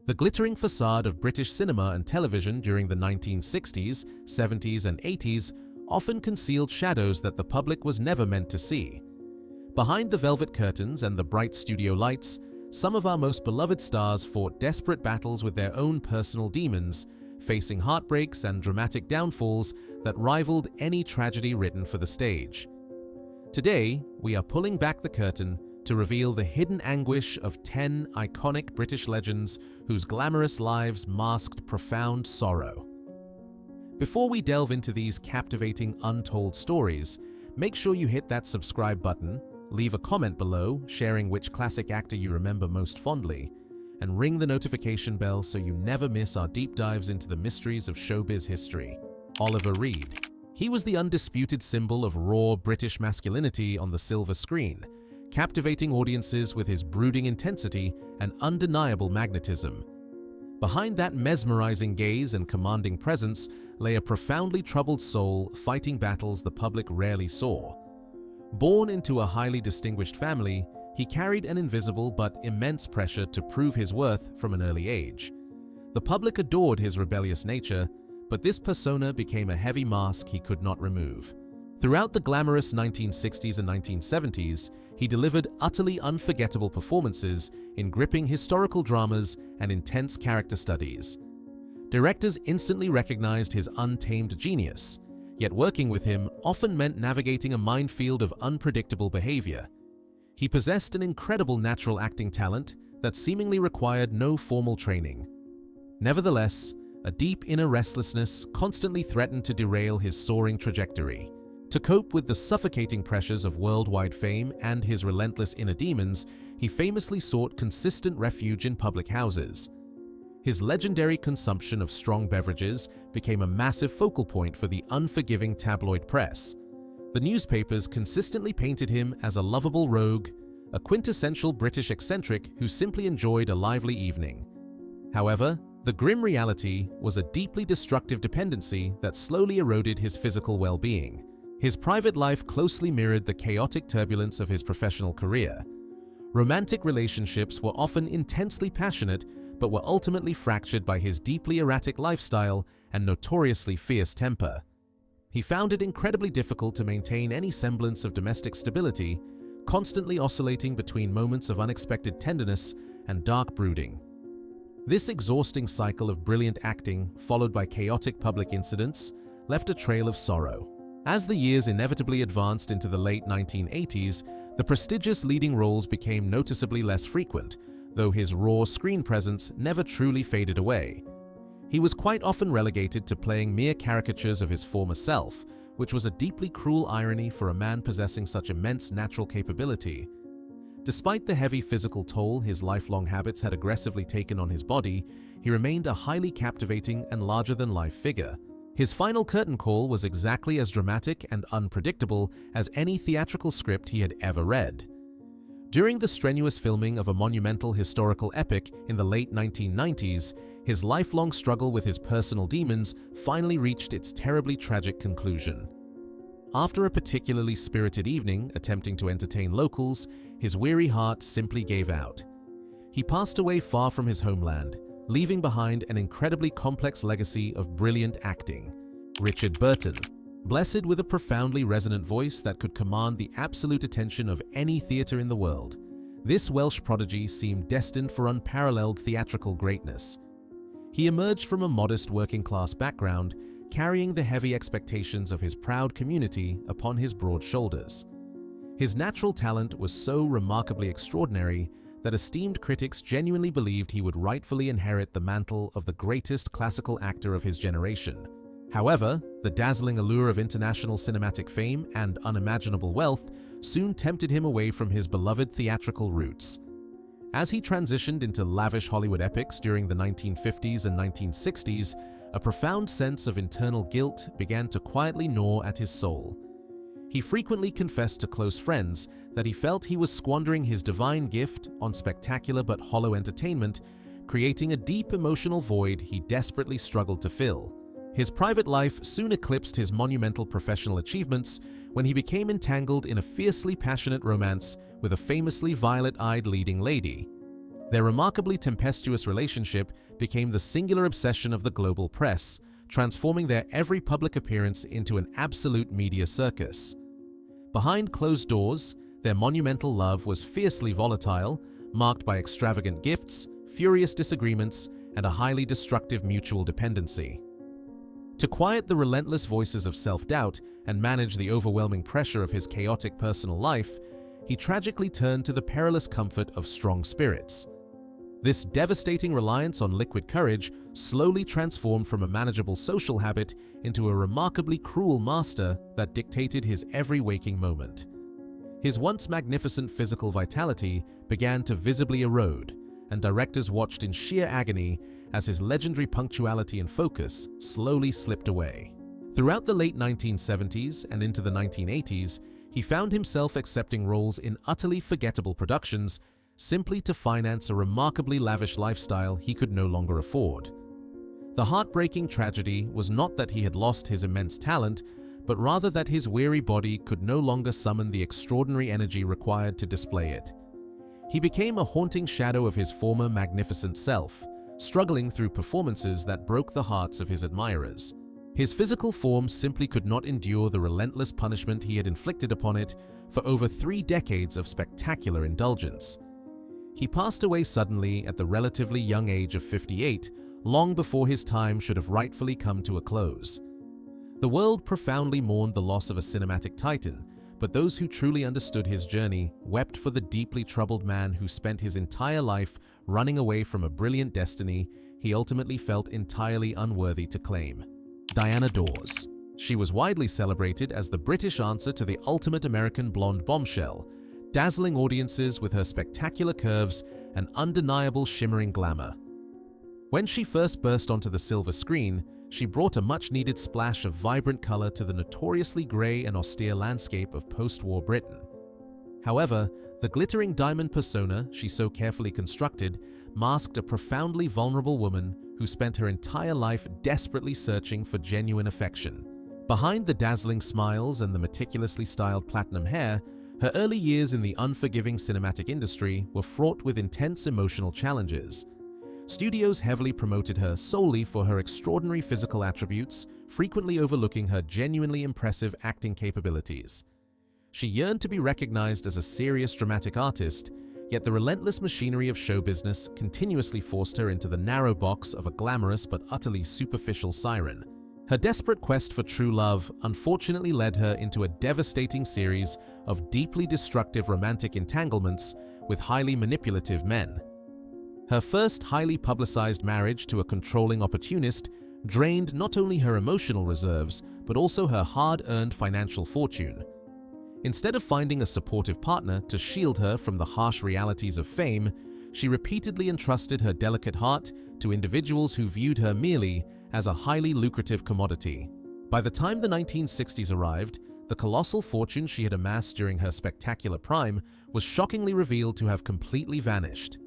The glittering facade of British cinema and television during the 1960s, 70s, and 80s often concealed shadows that the public was never meant to see. Behind the velvet curtains and the bright studio lights, some of our most beloved stars fought desperate battles with their own personal demons, facing heartbreaks and dramatic downfalls that rivaled any tragedy written for the stage. Today, we are pulling back the curtain to reveal the hidden anguish of 10 iconic British legends whose glamorous lives masked profound sorrow. Before we delve into these captivating untold stories, make sure you hit that subscribe button, leave a comment below sharing which classic actor you remember most fondly, and ring the notification bell so you never miss our deep dives into the mysteries of showbiz history. Oliver Reed. He was the undisputed symbol of raw British masculinity on the silver screen, captivating audiences with his brooding intensity and undeniable magnetism. Behind that mesmerizing gaze and commanding presence lay a profoundly troubled soul fighting battles the public rarely saw. Born into a highly distinguished family, he carried an invisible but immense pressure to prove his worth from an early age. The public adored his rebellious nature, but this persona became a heavy mask he could not remove. Throughout the glamorous 1960s and 1970s, he delivered utterly unforgettable performances in gripping historical dramas and intense character studies. Directors instantly recognized his untamed genius, yet working with him often meant navigating a minefield of unpredictable behavior. He possessed an incredible natural acting talent that seemingly required no formal training. Nevertheless, a deep inner restlessness constantly threatened to derail his soaring trajectory. To cope with the suffocating pressures of worldwide fame and his relentless inner demons, he famously sought consistent refuge in public houses. His legendary consumption of strong beverages became a massive focal point for the unforgiving tabloid press. The newspapers consistently painted him as a lovable rogue, a quintessential British eccentric who simply enjoyed a lively evening. However, the grim reality was a deeply destructive dependency that slowly eroded his physical well-being. His private life closely mirrored the chaotic turbulence of his professional career. Romantic relationships were often intensely passionate, but were ultimately fractured by his deeply erratic lifestyle and notoriously fierce temper. He found it incredibly difficult to maintain any semblance of domestic stability, constantly oscillating between moments of unexpected tenderness and dark brooding. This exhausting cycle of brilliant acting, followed by chaotic public incidents, left a trail of sorrow. As the years inevitably advanced into the late 1980s, the prestigious leading roles became noticeably less frequent, though his raw screen presence never truly faded away. He was quite often relegated to playing mere caricatures of his former self, which was a deeply cruel irony for a man possessing such immense natural capability. Despite the heavy physical toll his lifelong habits had aggressively taken on his body, he remained a highly captivating and larger-than-life figure. His final curtain call was exactly as dramatic and unpredictable as any theatrical script he had ever read. During the strenuous filming of a monumental historical epic in the late 1990s, his lifelong struggle with his personal demons finally reached its terribly tragic conclusion. After a particularly spirited evening attempting to entertain locals, his weary heart simply gave out. He passed away far from his homeland, leaving behind an incredibly complex legacy of brilliant acting. Richard Burton. Blessed with a profoundly resonant voice that could command the absolute attention of any theatre in the world, this Welsh prodigy seemed destined for unparalleled theatrical greatness. He emerged from a modest working-class background, carrying the heavy expectations of his proud community upon his broad shoulders. His natural talent was so remarkably extraordinary that esteemed critics genuinely believed he would rightfully inherit the mantle of the greatest classical actor of his generation. However, the dazzling allure of international cinematic fame and unimaginable wealth soon tempted him away from his beloved theatrical roots. As he transitioned into lavish Hollywood epics during the 1950s and 1960s, a profound sense of internal guilt began to quietly gnaw at his soul. He frequently confessed to close friends that he felt he was squandering his divine gift on spectacular but hollow entertainment, creating a deep emotional void he desperately struggled to fill. His private life soon eclipsed his monumental professional achievements when he became entangled in a fiercely passionate romance with a famously violet-eyed leading lady. Their remarkably tempestuous relationship became the singular obsession of the global press, transforming their every public appearance into an absolute media circus. Behind closed doors, their monumental love was fiercely volatile, marked by extravagant gifts, furious disagreements, and a highly destructive mutual dependency. To quiet the relentless voices of self-doubt and manage the overwhelming pressure of his chaotic personal life, he tragically turned to the perilous comfort of strong spirits. This devastating reliance on liquid courage slowly transformed from a manageable social habit into a remarkably cruel master that dictated his every waking moment. His once magnificent physical vitality began to visibly erode, and directors watched in sheer agony as his legendary punctuality and focus slowly slipped away. Throughout the late 1970s and into the 1980s, he found himself accepting roles in utterly forgettable productions simply to finance a remarkably lavish lifestyle he could no longer afford. The heartbreaking tragedy was not that he had lost his immense talent, but rather that his weary body could no longer summon the extraordinary energy required to display it. He became a haunting shadow of his former magnificent self, struggling through performances that broke the hearts of his admirers. His physical form simply could not endure the relentless punishment he had inflicted upon it for over 3 decades of spectacular indulgence. He passed away suddenly at the relatively young age of 58, long before his time should have rightfully come to a close. The world profoundly mourned the loss of a cinematic titan, but those who truly understood his journey wept for the deeply troubled man who spent his entire life running away from a brilliant destiny he ultimately felt entirely unworthy to claim. Diana Dors. She was widely celebrated as the British answer to the ultimate American blonde bombshell, dazzling audiences with her spectacular curves and undeniable shimmering glamour. When she first burst onto the silver screen, she brought a much-needed splash of vibrant color to the notoriously grey and austere landscape of post-war Britain. However, the glittering diamond persona she so carefully constructed masked a profoundly vulnerable woman who spent her entire life desperately searching for genuine affection. Behind the dazzling smiles and the meticulously styled platinum hair, her early years in the unforgiving cinematic industry were fraught with intense emotional challenges. Studios heavily promoted her solely for her extraordinary physical attributes, frequently overlooking her genuinely impressive acting capabilities. She yearned to be recognized as a serious dramatic artist, yet the relentless machinery of show business continuously forced her into the narrow box of a glamorous but utterly superficial siren. Her desperate quest for true love unfortunately led her into a devastating series of deeply destructive romantic entanglements with highly manipulative men. Her first highly publicized marriage to a controlling opportunist drained not only her emotional reserves, but also her hard-earned financial fortune. Instead of finding a supportive partner to shield her from the harsh realities of fame, she repeatedly entrusted her delicate heart to individuals who viewed her merely as a highly lucrative commodity. By the time the 1960s arrived, the colossal fortune she had amassed during her spectacular prime was shockingly revealed to have completely vanished.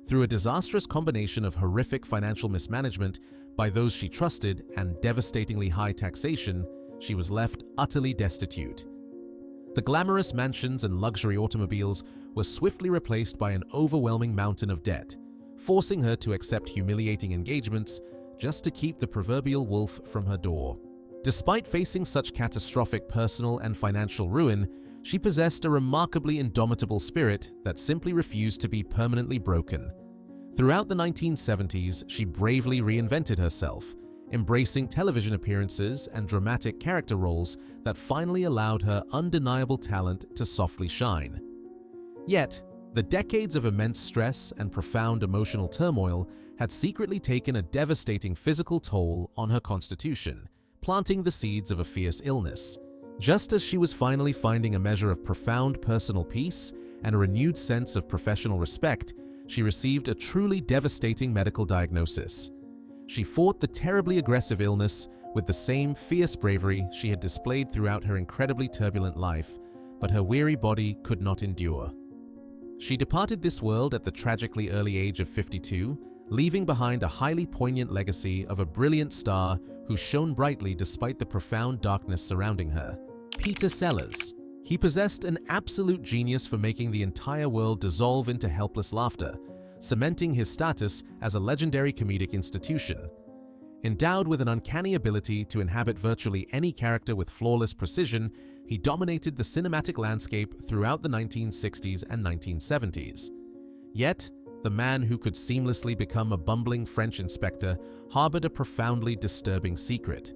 Through a disastrous combination of horrific financial mismanagement by those she trusted and devastatingly high taxation, she was left utterly destitute. The glamorous mansions and luxury automobiles were swiftly replaced by an overwhelming mountain of debt, forcing her to accept humiliating engagements just to keep the proverbial wolf from her door. Despite facing such catastrophic personal and financial ruin, she possessed a remarkably indomitable spirit that simply refused to be permanently broken. Throughout the 1970s, she bravely reinvented herself, embracing television appearances and dramatic character roles that finally allowed her undeniable talent to softly shine. Yet, the decades of immense stress and profound emotional turmoil had secretly taken a devastating physical toll on her constitution, planting the seeds of a fierce illness. Just as she was finally finding a measure of profound personal peace and a renewed sense of professional respect, she received a truly devastating medical diagnosis. She fought the terribly aggressive illness with the same fierce bravery she had displayed throughout her incredibly turbulent life, but her weary body could not endure. She departed this world at the tragically early age of 52, leaving behind a highly poignant legacy of a brilliant star who shone brightly despite the profound darkness surrounding her. Peter Sellers. He possessed an absolute genius for making the entire world dissolve into helpless laughter, cementing his status as a legendary comedic institution. Endowed with an uncanny ability to inhabit virtually any character with flawless precision, he dominated the cinematic landscape throughout the 1960s and 1970s. Yet, the man who could seamlessly become a bumbling French inspector harbored a profoundly disturbing secret.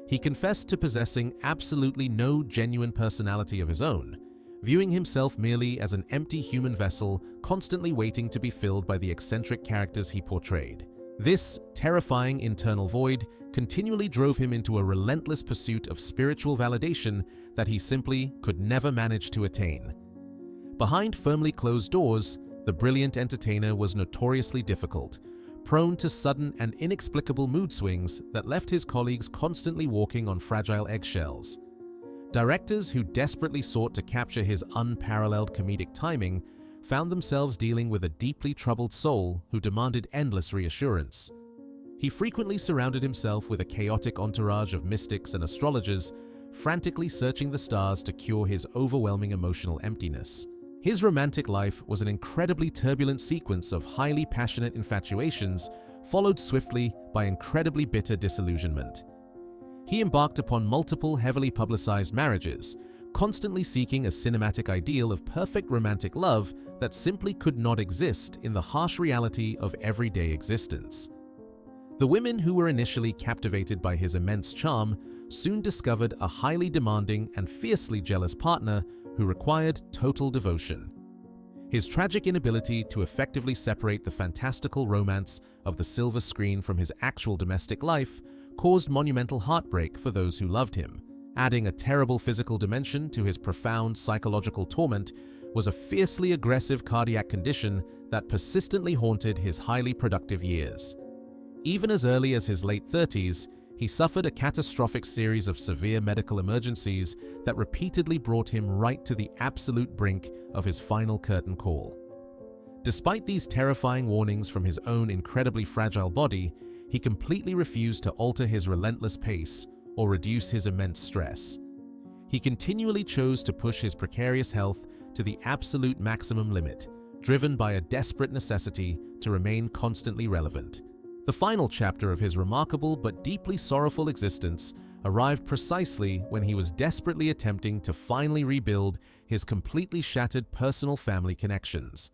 He confessed to possessing absolutely no genuine personality of his own, viewing himself merely as an empty human vessel constantly waiting to be filled by the eccentric characters he portrayed. This terrifying internal void continually drove him into a relentless pursuit of spiritual validation that he simply could never manage to attain. Behind firmly closed doors, the brilliant entertainer was notoriously difficult, prone to sudden and inexplicable mood swings that left his colleagues constantly walking on fragile eggshells. Directors who desperately sought to capture his unparalleled comedic timing found themselves dealing with a deeply troubled soul who demanded endless reassurance. He frequently surrounded himself with a chaotic entourage of mystics and astrologers, frantically searching the stars to cure his overwhelming emotional emptiness. His romantic life was an incredibly turbulent sequence of highly passionate infatuations, followed swiftly by incredibly bitter disillusionment. He embarked upon multiple heavily publicized marriages, constantly seeking a cinematic ideal of perfect romantic love that simply could not exist in the harsh reality of everyday existence. The women who were initially captivated by his immense charm soon discovered a highly demanding and fiercely jealous partner who required total devotion. His tragic inability to effectively separate the fantastical romance of the silver screen from his actual domestic life caused monumental heartbreak for those who loved him. Adding a terrible physical dimension to his profound psychological torment was a fiercely aggressive cardiac condition that persistently haunted his highly productive years. Even as early as his late 30s, he suffered a catastrophic series of severe medical emergencies that repeatedly brought him right to the absolute brink of his final curtain call. Despite these terrifying warnings from his own incredibly fragile body, he completely refused to alter his relentless pace or reduce his immense stress. He continually chose to push his precarious health to the absolute maximum limit, driven by a desperate necessity to remain constantly relevant. The final chapter of his remarkable but deeply sorrowful existence arrived precisely when he was desperately attempting to finally rebuild his completely shattered personal family connections.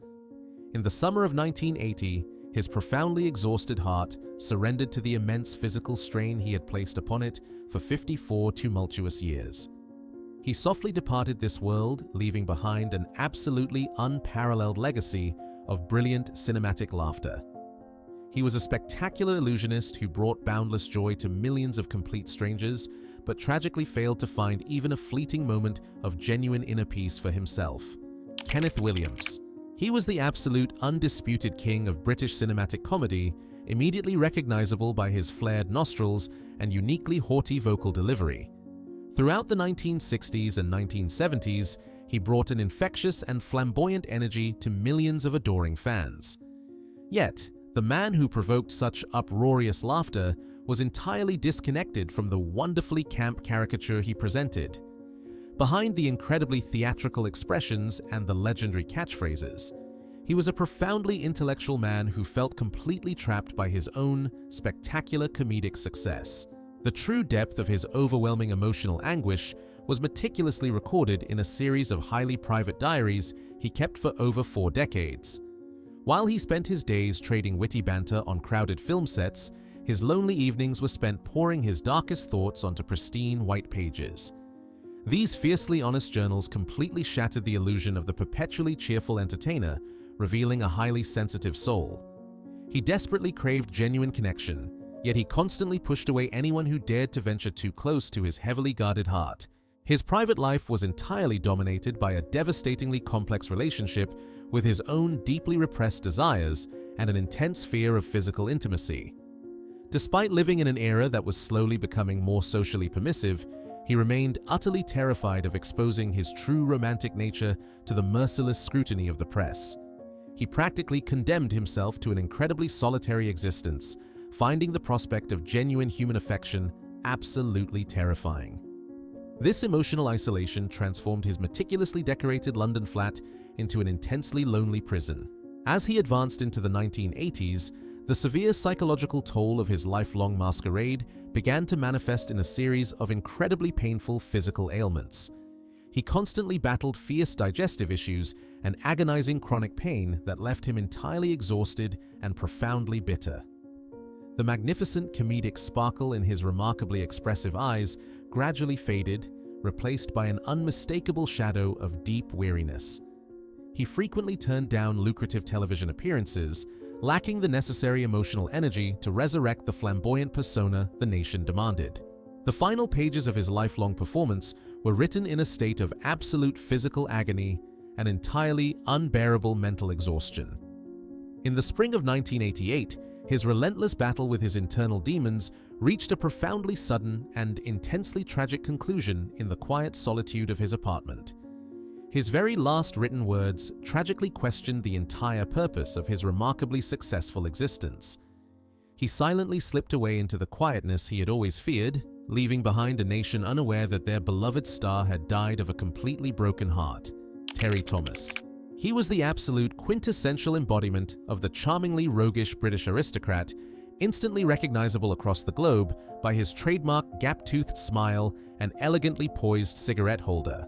In the summer of 1980, his profoundly exhausted heart surrendered to the immense physical strain he had placed upon it for 54 tumultuous years. He softly departed this world, leaving behind an absolutely unparalleled legacy of brilliant cinematic laughter. He was a spectacular illusionist who brought boundless joy to millions of complete strangers, but tragically failed to find even a fleeting moment of genuine inner peace for himself. Kenneth Williams. He was the absolute, undisputed king of British cinematic comedy, immediately recognizable by his flared nostrils and uniquely haughty vocal delivery. Throughout the 1960s and 1970s, he brought an infectious and flamboyant energy to millions of adoring fans. Yet, the man who provoked such uproarious laughter was entirely disconnected from the wonderfully camp caricature he presented. Behind the incredibly theatrical expressions and the legendary catchphrases, he was a profoundly intellectual man who felt completely trapped by his own spectacular comedic success. The true depth of his overwhelming emotional anguish was meticulously recorded in a series of highly private diaries he kept for over 4 decades. While he spent his days trading witty banter on crowded film sets, his lonely evenings were spent pouring his darkest thoughts onto pristine white pages. These fiercely honest journals completely shattered the illusion of the perpetually cheerful entertainer, revealing a highly sensitive soul. He desperately craved genuine connection, yet he constantly pushed away anyone who dared to venture too close to his heavily guarded heart. His private life was entirely dominated by a devastatingly complex relationship with his own deeply repressed desires and an intense fear of physical intimacy. Despite living in an era that was slowly becoming more socially permissive, he remained utterly terrified of exposing his true romantic nature to the merciless scrutiny of the press. He practically condemned himself to an incredibly solitary existence, finding the prospect of genuine human affection absolutely terrifying. This emotional isolation transformed his meticulously decorated London flat into an intensely lonely prison. As he advanced into the 1980s, the severe psychological toll of his lifelong masquerade began to manifest in a series of incredibly painful physical ailments. He constantly battled fierce digestive issues and agonizing chronic pain that left him entirely exhausted and profoundly bitter. The magnificent comedic sparkle in his remarkably expressive eyes gradually faded, replaced by an unmistakable shadow of deep weariness. He frequently turned down lucrative television appearances, lacking the necessary emotional energy to resurrect the flamboyant persona the nation demanded. The final pages of his lifelong performance were written in a state of absolute physical agony and entirely unbearable mental exhaustion. In the spring of 1988, his relentless battle with his internal demons reached a profoundly sudden and intensely tragic conclusion in the quiet solitude of his apartment. His very last written words tragically questioned the entire purpose of his remarkably successful existence. He silently slipped away into the quietness he had always feared, leaving behind a nation unaware that their beloved star had died of a completely broken heart. Terry Thomas. He was the absolute quintessential embodiment of the charmingly roguish British aristocrat, instantly recognizable across the globe by his trademark gap-toothed smile and elegantly poised cigarette holder.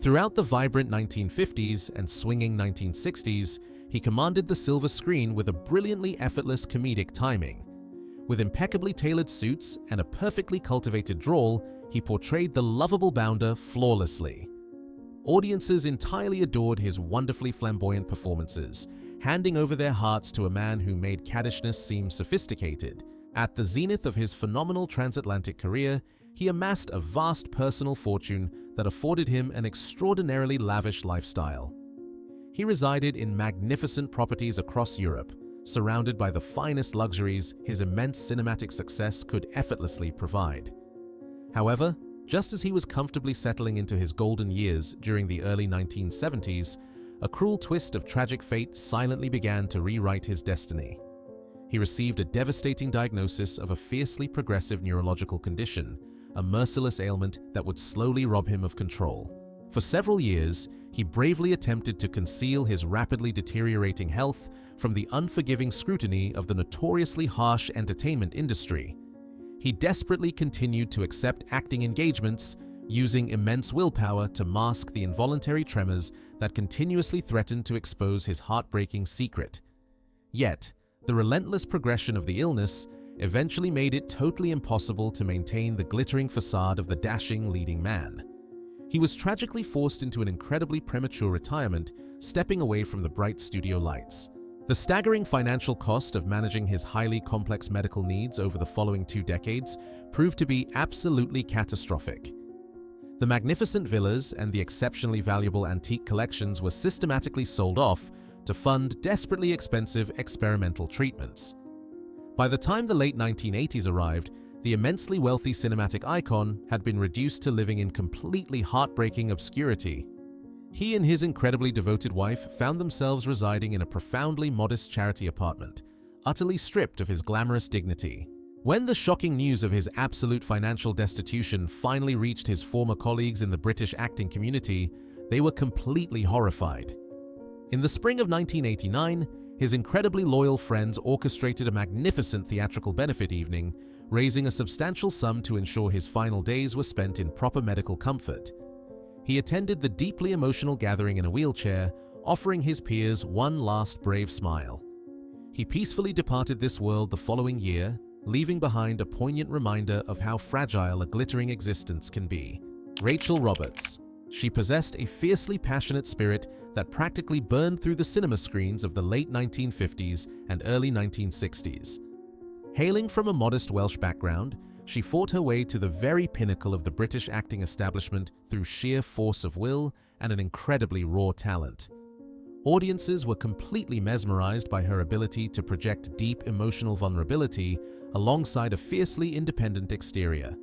Throughout the vibrant 1950s and swinging 1960s, he commanded the silver screen with a brilliantly effortless comedic timing. With impeccably tailored suits and a perfectly cultivated drawl, he portrayed the lovable bounder flawlessly. Audiences entirely adored his wonderfully flamboyant performances, handing over their hearts to a man who made caddishness seem sophisticated. At the zenith of his phenomenal transatlantic career, he amassed a vast personal fortune that afforded him an extraordinarily lavish lifestyle. He resided in magnificent properties across Europe, surrounded by the finest luxuries his immense cinematic success could effortlessly provide. However, just as he was comfortably settling into his golden years during the early 1970s, a cruel twist of tragic fate silently began to rewrite his destiny. He received a devastating diagnosis of a fiercely progressive neurological condition, a merciless ailment that would slowly rob him of control. For several years, he bravely attempted to conceal his rapidly deteriorating health from the unforgiving scrutiny of the notoriously harsh entertainment industry. He desperately continued to accept acting engagements, using immense willpower to mask the involuntary tremors that continuously threatened to expose his heartbreaking secret. Yet, the relentless progression of the illness eventually made it totally impossible to maintain the glittering facade of the dashing leading man. He was tragically forced into an incredibly premature retirement, stepping away from the bright studio lights. The staggering financial cost of managing his highly complex medical needs over the following 2 decades proved to be absolutely catastrophic. The magnificent villas and the exceptionally valuable antique collections were systematically sold off to fund desperately expensive experimental treatments. By the time the late 1980s arrived, the immensely wealthy cinematic icon had been reduced to living in completely heartbreaking obscurity. He and his incredibly devoted wife found themselves residing in a profoundly modest charity apartment, utterly stripped of his glamorous dignity. When the shocking news of his absolute financial destitution finally reached his former colleagues in the British acting community, they were completely horrified. In the spring of 1989, his incredibly loyal friends orchestrated a magnificent theatrical benefit evening, raising a substantial sum to ensure his final days were spent in proper medical comfort. He attended the deeply emotional gathering in a wheelchair, offering his peers one last brave smile. He peacefully departed this world the following year, leaving behind a poignant reminder of how fragile a glittering existence can be. Rachel Roberts. She possessed a fiercely passionate spirit that practically burned through the cinema screens of the late 1950s and early 1960s. Hailing from a modest Welsh background, she fought her way to the very pinnacle of the British acting establishment through sheer force of will and an incredibly raw talent. Audiences were completely mesmerized by her ability to project deep emotional vulnerability alongside a fiercely independent exterior.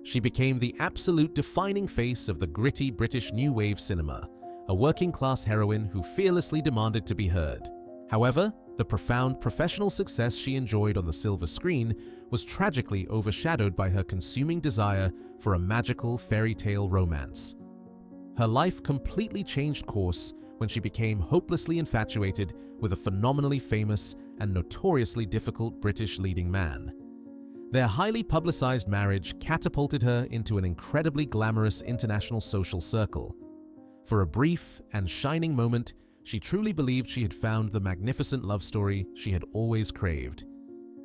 She became the absolute defining face of the gritty British New Wave cinema, a working-class heroine who fearlessly demanded to be heard. However, the profound professional success she enjoyed on the silver screen was tragically overshadowed by her consuming desire for a magical fairy tale romance. Her life completely changed course when she became hopelessly infatuated with a phenomenally famous and notoriously difficult British leading man. Their highly publicized marriage catapulted her into an incredibly glamorous international social circle. For a brief and shining moment, she truly believed she had found the magnificent love story she had always craved.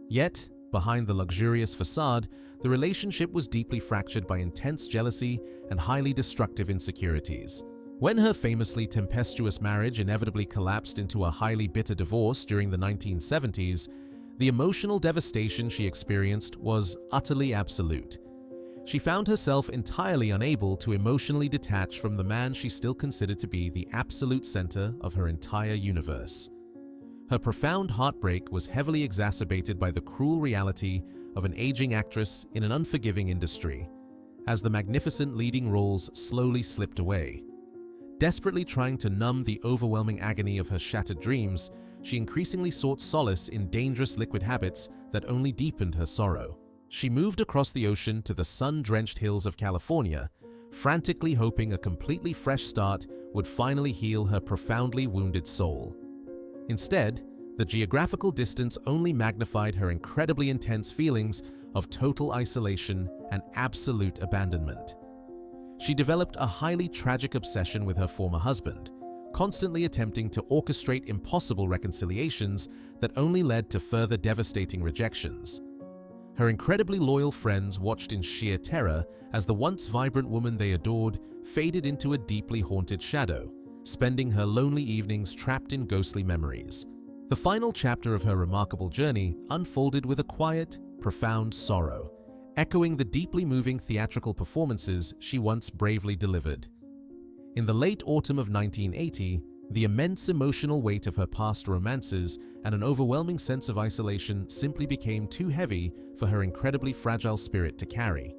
Yet, behind the luxurious facade, the relationship was deeply fractured by intense jealousy and highly destructive insecurities. When her famously tempestuous marriage inevitably collapsed into a highly bitter divorce during the 1970s, the emotional devastation she experienced was utterly absolute. She found herself entirely unable to emotionally detach from the man she still considered to be the absolute center of her entire universe. Her profound heartbreak was heavily exacerbated by the cruel reality of an aging actress in an unforgiving industry, as the magnificent leading roles slowly slipped away. Desperately trying to numb the overwhelming agony of her shattered dreams, she increasingly sought solace in dangerous liquid habits that only deepened her sorrow. She moved across the ocean to the sun-drenched hills of California, frantically hoping a completely fresh start would finally heal her profoundly wounded soul. Instead, the geographical distance only magnified her incredibly intense feelings of total isolation and absolute abandonment. She developed a highly tragic obsession with her former husband, constantly attempting to orchestrate impossible reconciliations that only led to further devastating rejections. Her incredibly loyal friends watched in sheer terror as the once vibrant woman they adored faded into a deeply haunted shadow, spending her lonely evenings trapped in ghostly memories. The final chapter of her remarkable journey unfolded with a quiet, profound sorrow, echoing the deeply moving theatrical performances she once bravely delivered. In the late autumn of 1980, the immense emotional weight of her past romances and an overwhelming sense of isolation simply became too heavy for her incredibly fragile spirit to carry.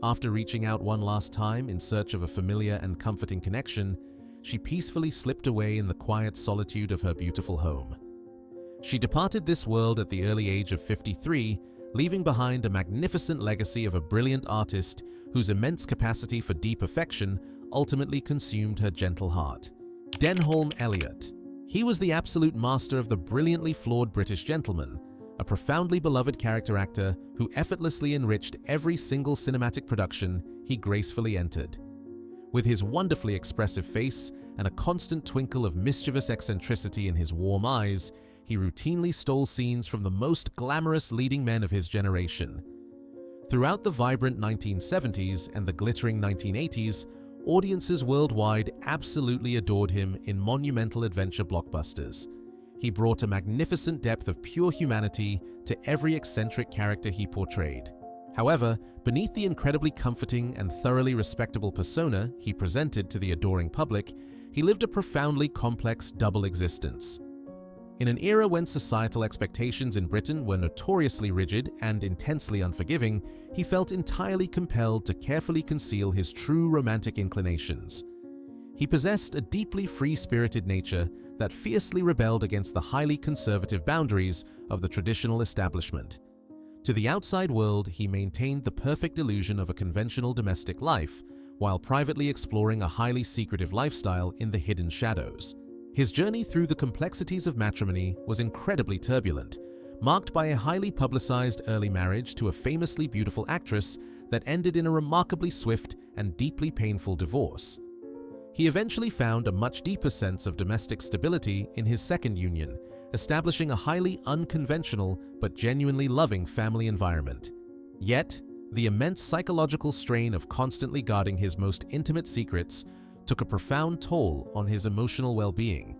After reaching out one last time in search of a familiar and comforting connection, she peacefully slipped away in the quiet solitude of her beautiful home. She departed this world at the early age of 53, leaving behind a magnificent legacy of a brilliant artist whose immense capacity for deep affection ultimately consumed her gentle heart. Denholm Elliott. He was the absolute master of the brilliantly flawed British gentleman, a profoundly beloved character actor who effortlessly enriched every single cinematic production he gracefully entered. With his wonderfully expressive face and a constant twinkle of mischievous eccentricity in his warm eyes, he routinely stole scenes from the most glamorous leading men of his generation. Throughout the vibrant 1970s and the glittering 1980s, audiences worldwide absolutely adored him in monumental adventure blockbusters. He brought a magnificent depth of pure humanity to every eccentric character he portrayed. However, beneath the incredibly comforting and thoroughly respectable persona he presented to the adoring public, he lived a profoundly complex double existence. In an era when societal expectations in Britain were notoriously rigid and intensely unforgiving, he felt entirely compelled to carefully conceal his true romantic inclinations. He possessed a deeply free-spirited nature that fiercely rebelled against the highly conservative boundaries of the traditional establishment. To the outside world, he maintained the perfect illusion of a conventional domestic life, while privately exploring a highly secretive lifestyle in the hidden shadows. His journey through the complexities of matrimony was incredibly turbulent, marked by a highly publicized early marriage to a famously beautiful actress that ended in a remarkably swift and deeply painful divorce. He eventually found a much deeper sense of domestic stability in his second union, establishing a highly unconventional but genuinely loving family environment. Yet, the immense psychological strain of constantly guarding his most intimate secrets took a profound toll on his emotional well-being.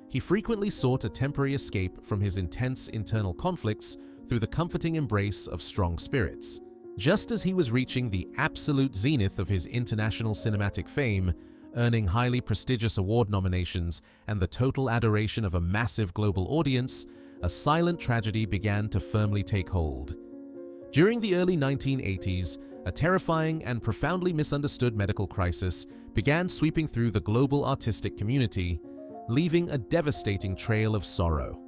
He frequently sought a temporary escape from his intense internal conflicts through the comforting embrace of strong spirits. Just as he was reaching the absolute zenith of his international cinematic fame, earning highly prestigious award nominations and the total adoration of a massive global audience, a silent tragedy began to firmly take hold. During the early 1980s, a terrifying and profoundly misunderstood medical crisis began sweeping through the global artistic community, leaving a devastating trail of sorrow.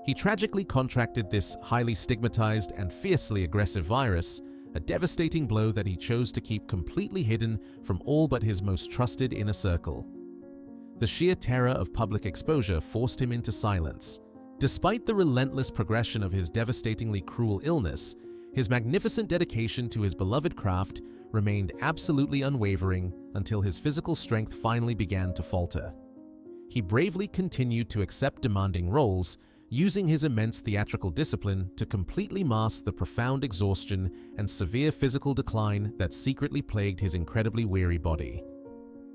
He tragically contracted this highly stigmatized and fiercely aggressive virus, a devastating blow that he chose to keep completely hidden from all but his most trusted inner circle. The sheer terror of public exposure forced him into silence. Despite the relentless progression of his devastatingly cruel illness, his magnificent dedication to his beloved craft remained absolutely unwavering until his physical strength finally began to falter. He bravely continued to accept demanding roles, using his immense theatrical discipline to completely mask the profound exhaustion and severe physical decline that secretly plagued his incredibly weary body.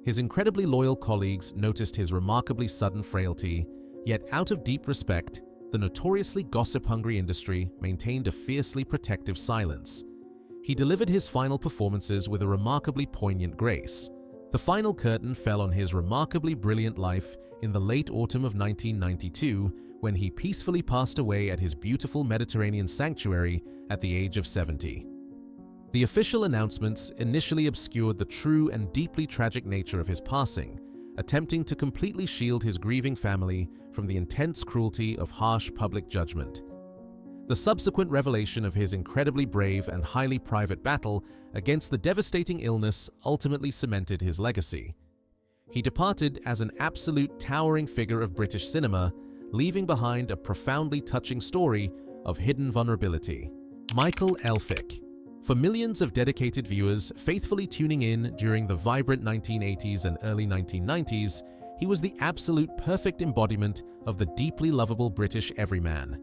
His incredibly loyal colleagues noticed his remarkably sudden frailty, yet out of deep respect, the notoriously gossip-hungry industry maintained a fiercely protective silence. He delivered his final performances with a remarkably poignant grace. The final curtain fell on his remarkably brilliant life in the late autumn of 1992, when he peacefully passed away at his beautiful Mediterranean sanctuary at the age of 70. The official announcements initially obscured the true and deeply tragic nature of his passing, attempting to completely shield his grieving family from the intense cruelty of harsh public judgment. The subsequent revelation of his incredibly brave and highly private battle against the devastating illness ultimately cemented his legacy. He departed as an absolute towering figure of British cinema, leaving behind a profoundly touching story of hidden vulnerability. Michael Elphick. For millions of dedicated viewers faithfully tuning in during the vibrant 1980s and early 1990s, he was the absolute perfect embodiment of the deeply lovable British everyman.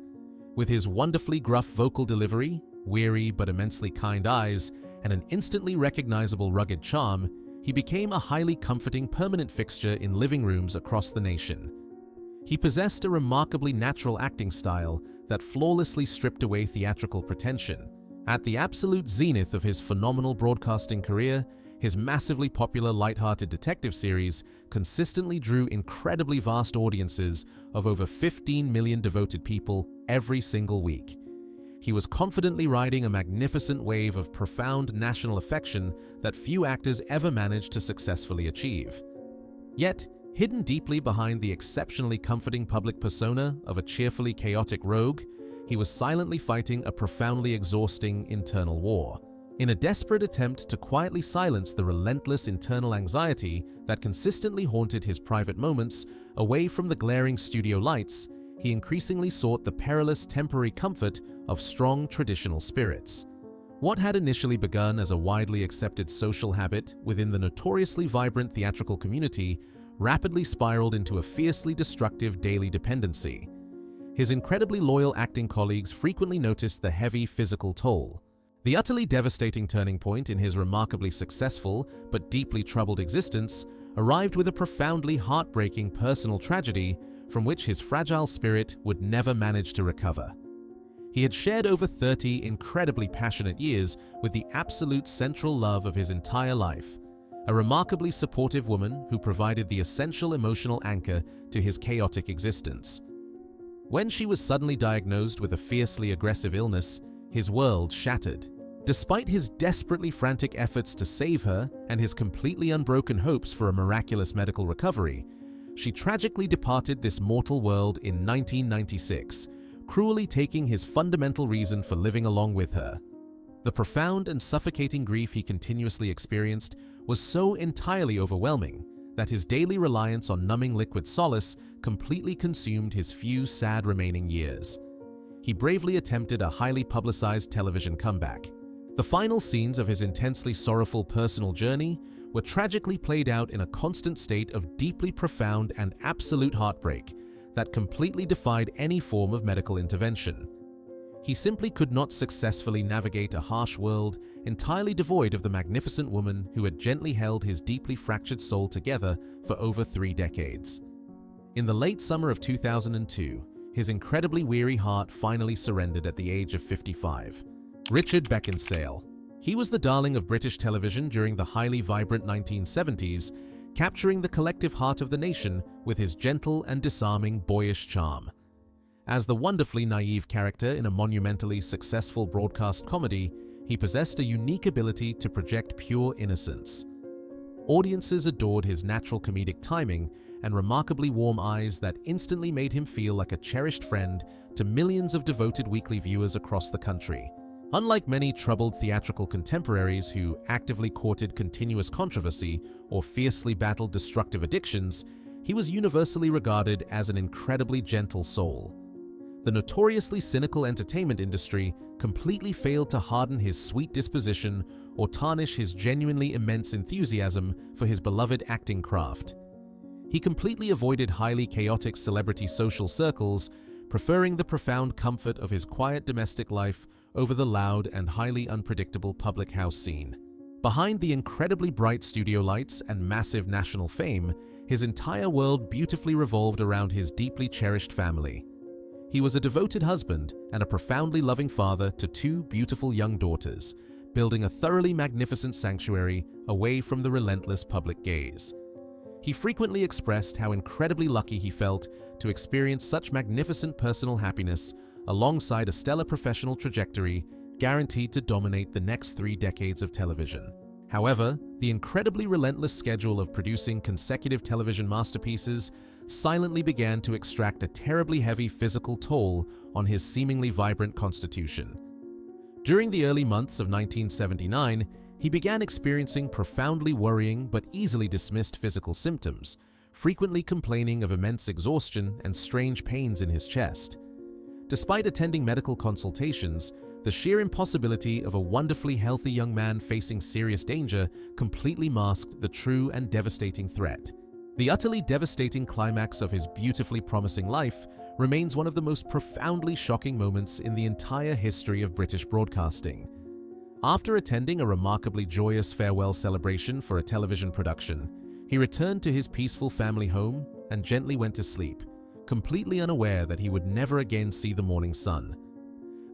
With his wonderfully gruff vocal delivery, weary but immensely kind eyes, and an instantly recognizable rugged charm, he became a highly comforting permanent fixture in living rooms across the nation. He possessed a remarkably natural acting style that flawlessly stripped away theatrical pretension. At the absolute zenith of his phenomenal broadcasting career, his massively popular light-hearted detective series consistently drew incredibly vast audiences of over 15 million devoted people every single week. He was confidently riding a magnificent wave of profound national affection that few actors ever managed to successfully achieve. Yet, hidden deeply behind the exceptionally comforting public persona of a cheerfully chaotic rogue, he was silently fighting a profoundly exhausting internal war. In a desperate attempt to quietly silence the relentless internal anxiety that consistently haunted his private moments away from the glaring studio lights, he increasingly sought the perilous temporary comfort of strong traditional spirits. What had initially begun as a widely accepted social habit within the notoriously vibrant theatrical community rapidly spiraled into a fiercely destructive daily dependency. His incredibly loyal acting colleagues frequently noticed the heavy physical toll. The utterly devastating turning point in his remarkably successful but deeply troubled existence arrived with a profoundly heartbreaking personal tragedy from which his fragile spirit would never manage to recover. He had shared over 30 incredibly passionate years with the absolute central love of his entire life, a remarkably supportive woman who provided the essential emotional anchor to his chaotic existence. When she was suddenly diagnosed with a fiercely aggressive illness, his world shattered. Despite his desperately frantic efforts to save her and his completely unbroken hopes for a miraculous medical recovery, she tragically departed this mortal world in 1996, cruelly taking his fundamental reason for living along with her. The profound and suffocating grief he continuously experienced was so entirely overwhelming that his daily reliance on numbing liquid solace completely consumed his few sad remaining years. He bravely attempted a highly publicized television comeback. The final scenes of his intensely sorrowful personal journey were tragically played out in a constant state of deeply profound and absolute heartbreak that completely defied any form of medical intervention. He simply could not successfully navigate a harsh world entirely devoid of the magnificent woman who had gently held his deeply fractured soul together for over 3 decades. In the late summer of 2002, his incredibly weary heart finally surrendered at the age of 55. Richard Beckinsale. He was the darling of British television during the highly vibrant 1970s, capturing the collective heart of the nation with his gentle and disarming boyish charm. As the wonderfully naive character in a monumentally successful broadcast comedy, he possessed a unique ability to project pure innocence. Audiences adored his natural comedic timing and remarkably warm eyes that instantly made him feel like a cherished friend to millions of devoted weekly viewers across the country. Unlike many troubled theatrical contemporaries who actively courted continuous controversy or fiercely battled destructive addictions, he was universally regarded as an incredibly gentle soul. The notoriously cynical entertainment industry completely failed to harden his sweet disposition or tarnish his genuinely immense enthusiasm for his beloved acting craft. He completely avoided highly chaotic celebrity social circles, preferring the profound comfort of his quiet domestic life over the loud and highly unpredictable public house scene. Behind the incredibly bright studio lights and massive national fame, his entire world beautifully revolved around his deeply cherished family. He was a devoted husband and a profoundly loving father to two beautiful young daughters, building a thoroughly magnificent sanctuary away from the relentless public gaze. He frequently expressed how incredibly lucky he felt to experience such magnificent personal happiness alongside a stellar professional trajectory guaranteed to dominate the next 3 decades of television. However, the incredibly relentless schedule of producing consecutive television masterpieces silently began to extract a terribly heavy physical toll on his seemingly vibrant constitution. During the early months of 1979, he began experiencing profoundly worrying but easily dismissed physical symptoms, frequently complaining of immense exhaustion and strange pains in his chest. Despite attending medical consultations, the sheer impossibility of a wonderfully healthy young man facing serious danger completely masked the true and devastating threat. The utterly devastating climax of his beautifully promising life remains one of the most profoundly shocking moments in the entire history of British broadcasting. After attending a remarkably joyous farewell celebration for a television production, he returned to his peaceful family home and gently went to sleep, completely unaware that he would never again see the morning sun.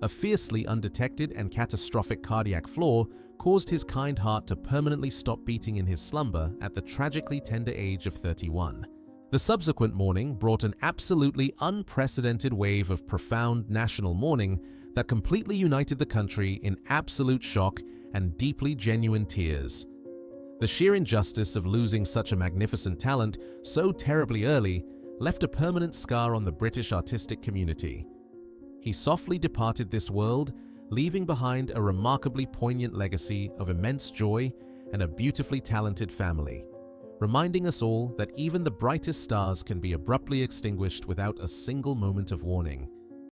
A fiercely undetected and catastrophic cardiac flaw caused his kind heart to permanently stop beating in his slumber at the tragically tender age of 31. The subsequent morning brought an absolutely unprecedented wave of profound national mourning that completely united the country in absolute shock and deeply genuine tears. The sheer injustice of losing such a magnificent talent so terribly early left a permanent scar on the British artistic community. He softly departed this world, leaving behind a remarkably poignant legacy of immense joy and a beautifully talented family, reminding us all that even the brightest stars can be abruptly extinguished without a single moment of warning.